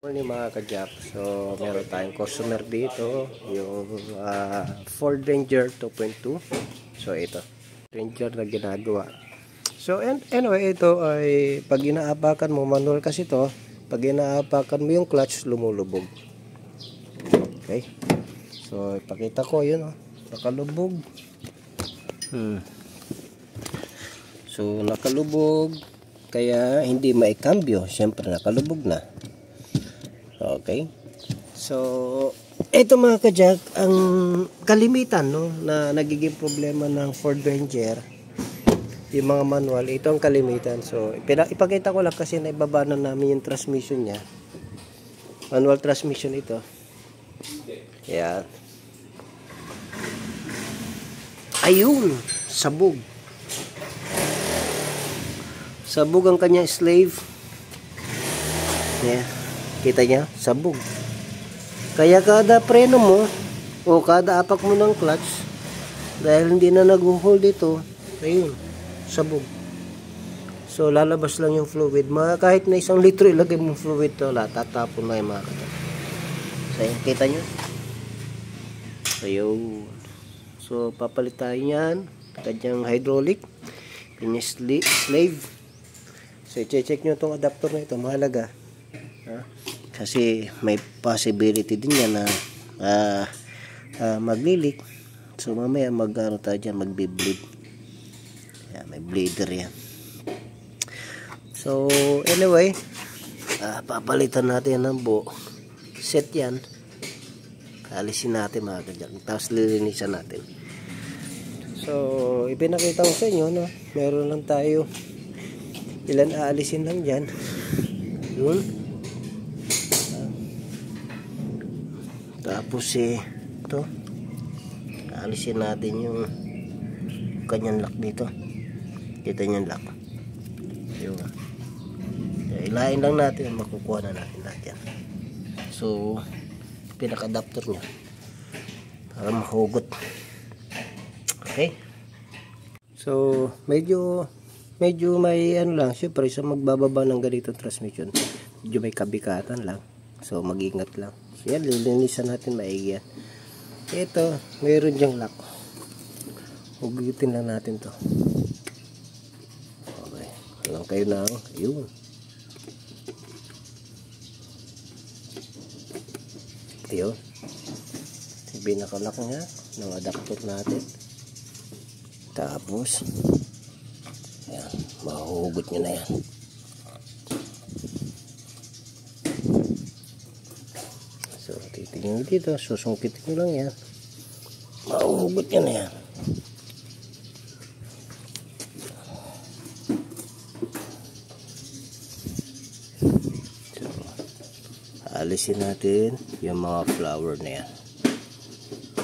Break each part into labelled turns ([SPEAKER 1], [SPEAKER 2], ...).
[SPEAKER 1] Morning mga ka-Jack. So meron tayong customer dito, yung Ford Ranger 2.2. So ito, Ranger na ginagawa. So anyway, ito ay pag inaapakan mo, manual kasi to, pag inaapakan mo yung clutch, lumulubog. Okay, so ipakita ko yun, nakalubog. So nakalubog, kaya hindi maikambyo. Siyempre nakalubog na. Okay. So, ito mga ka-Jack, ang kalimitan na nagiging problema ng Ford Ranger, yung mga manual, ito ang kalimitan. So, ipakita ko lang kasi naibaba na namin yung transmission niya. Manual transmission ito. Yan. Ayun, sabog. Sabog ang kanya slave. Yan. Kita niya, sabog. Kaya kada preno mo o kada apak mo ng clutch, dahil hindi na nag-hold ito, ayun, sabog. So lalabas lang yung fluid. Kahit na 1 litro ilagay mo fluid to, tatapon na yung mga kata. So ayun, kita nyo. Ayun. So papalit tayo yan. Kanyang hydraulic. Kanyang slave. So i-check nyo itong adapter na ito. Mahalaga. Kasi may possibility din yan na maglilik. So mamaya mag-ano tayo dyan, magbe-bleed. Yan, may bleeder yan. So anyway, papalitan natin ng buo. Set yan. Alisin natin mga ka-Jack. Tapos lilinisan natin. So ipinakita ko sa inyo, meron lang tayo ilan aalisin lang dyan. Yun. Tapos ito, alisin natin yung kanyang lock dito. Kita nyo yung lock. Yung, ilahin lang natin, makukuha na natin lahat yan. So pinaka-adapter nya para mahugot. Okay. So medyo may ano lang, syempre sa magbababa ng ganito transmission, medyo may kabikatan lang. So mag-ingat lang. So yan, lilinisan natin maigi yan. Ito, mayroon dyang lock. Hugutin lang natin to. Okay. Alam kayo na, yun. Ayun. Binakalock niya ng adapter natin. Tapos yan, mahuhugot nyo na yan. So titignan nyo dito, susungkitin nyo lang yan, mahuhugot nyo na yan. So alisin natin yung mga flower na yan.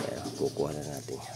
[SPEAKER 1] Ayan, kukuha na natin yan.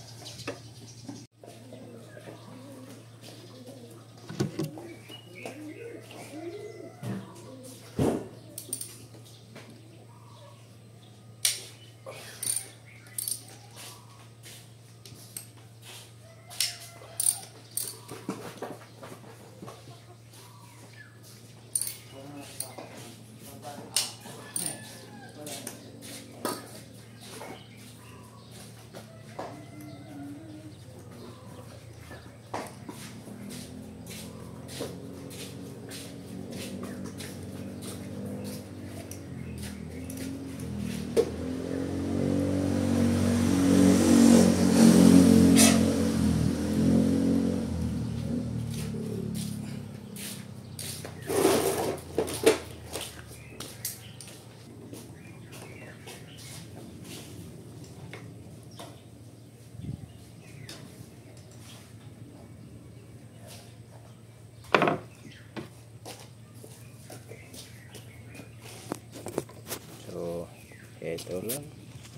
[SPEAKER 1] Ito lang,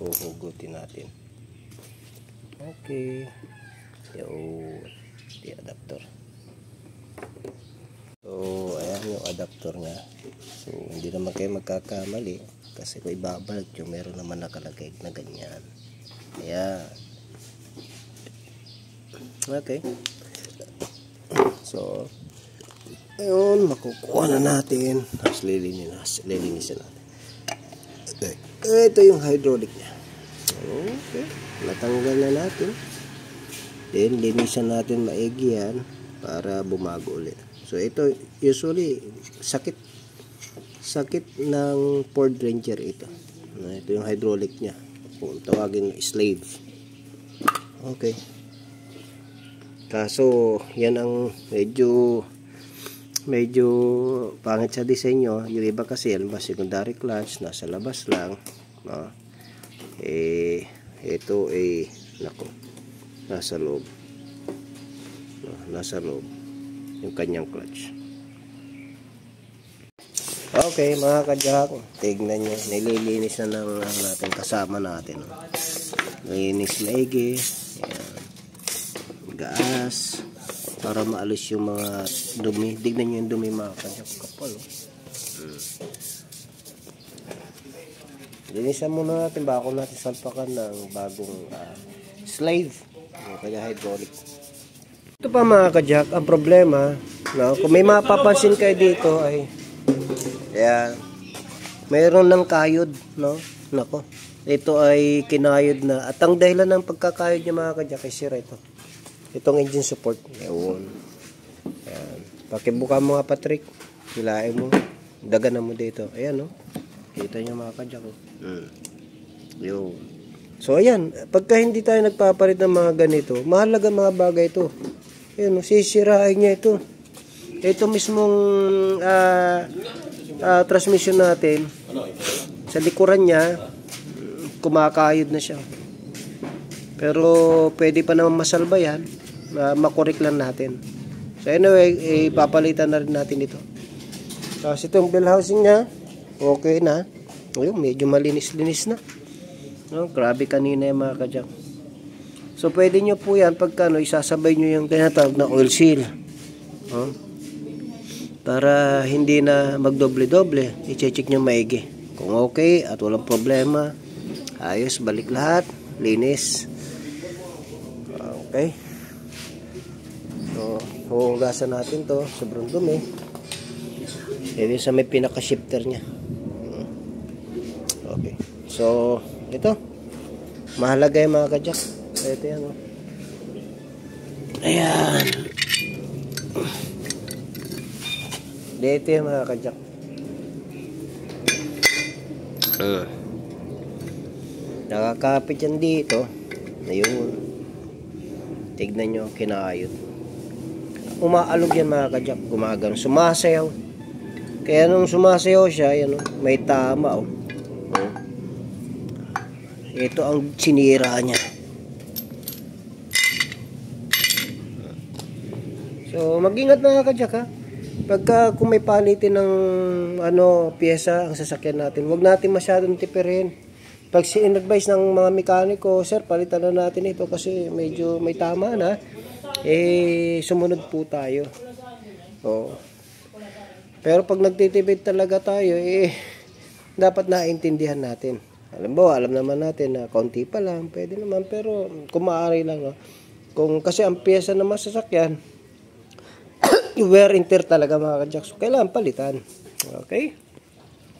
[SPEAKER 1] huhugutin natin. Okay. Yung adapter. So ayan yung adapter nya. So hindi naman kayo magkakamali kasi kung ibabalik yung meron naman nakalagay na ganyan. Ayan. Okay. So ayun, makukuha na natin. Tapos lilinisan natin. Ito yung hydraulic niya. Okay. Natanggal na natin. Then, linisan natin maigi yan para bumago ulit. So, ito, usually, sakit ng Ford Ranger ito. Ito yung hydraulic niya. Kung tawagin slave. Okay. Kaso, yan ang medyo pangit sa disenyo. Yung iba kasi, alam ba, secondary clutch, nasa labas lang. No? Ito nako, nasa loob. No, nasa loob yung kanyang clutch. Okay, mga kajack, tignan nyo, nililinis na ng natin kasama natin. Linis maigi. Ayan. Gas para maalis yung mga dumi. Tignan nyo yung dumi, mga kajack, kapal. Linisan muna natin bago natin salpakan ng bagong slave, kaya hydraulic. Ito pa, mga kajack, ang problema, no, kung may mapapansin kayo dito ay ayan, mayroon ng kayod, no? Nako, ito ay kinayod na. At ang dahilan ng pagkakayod niya, mga kajack, ay sira ito. Itong engine support. Ewan. Ayan. Pakibuka mo nga, Patrick. Hilain mo. Daganan mo dito. Ayan, no? Kita nyo, mga kajack. Yun. So, ayan. Pagka hindi tayo nagpapalit ng mga ganito, mahalaga mga bagay ito. Ayan, no? Sisirain niya ito. Ito mismong transmission natin, sa likuran niya, kumakayod na siya. Pero pwede pa naman masalba yan, makorek lang natin. So anyway, papalitan na rin natin ito. Tapos itong bell housing niya, okay na. Ayun, medyo malinis-linis na. No, grabe kanina yung mga kajack. So pwede nyo po yan, pagka isasabay nyo yung tinatawag na oil seal. No? Para hindi na magdoble-doble, i-check nyo maigi. Kung okay at walang problema, ayos, balik lahat, linis. Okay. So, huhugasan natin to. Sobrang dumi. Ito sa may pinaka-shifter niya. Okay. So, ito. Mahalaga yung mga kajack. Ito yan. Oh. Ayan. Dito yung mga kajack. Nakakapit yan dito. Ayun. Tignan nyo, kinayod. Umaalog yan, mga kajack. Gumagano. Sumasayaw. Kaya nung sumasayaw siya, yan, may tama. Ito ang sinira niya. So, mag-ingat, mga kajack, ha. Pagka kung may palitin ng piyesa ang sasakyan natin, huwag natin masyadong tipirin. Pag in-advise ng mga mekaniko, sir, palitan na natin ito kasi medyo may tama na, sumunod po tayo. Oo. Pero pag nagtitipid talaga tayo, dapat naintindihan natin. Alam naman natin na konti pa lang, pwede naman, pero kung maaari lang, no? Kasi ang piyesa ng masasakyan, wear and tear talaga, mga kajack. So, kailangan palitan. Okay?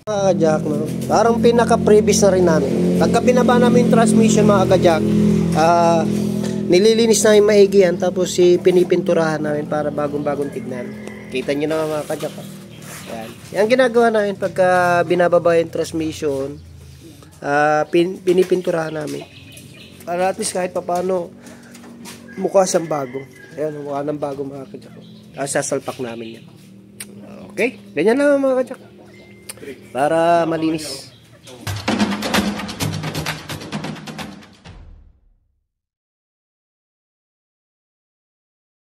[SPEAKER 1] Mga kajack, no? Parang pinaka-previous na rin namin. Pagka binaba namin yung transmission, mga kajack, nililinis namin maigi yan, tapos pinipinturahan namin para bagong-bagong tignan. Kita nyo naman, mga kajack. Yan. Yan ginagawa namin pagka binababa yung transmission, pinipinturahan namin. Para at least kahit paano mukha siyang bago. Ayan, mukha ng bago, mga kajack. Sasalpak namin yan. Okay? Ganyan lang, mga kajack. Para malinis.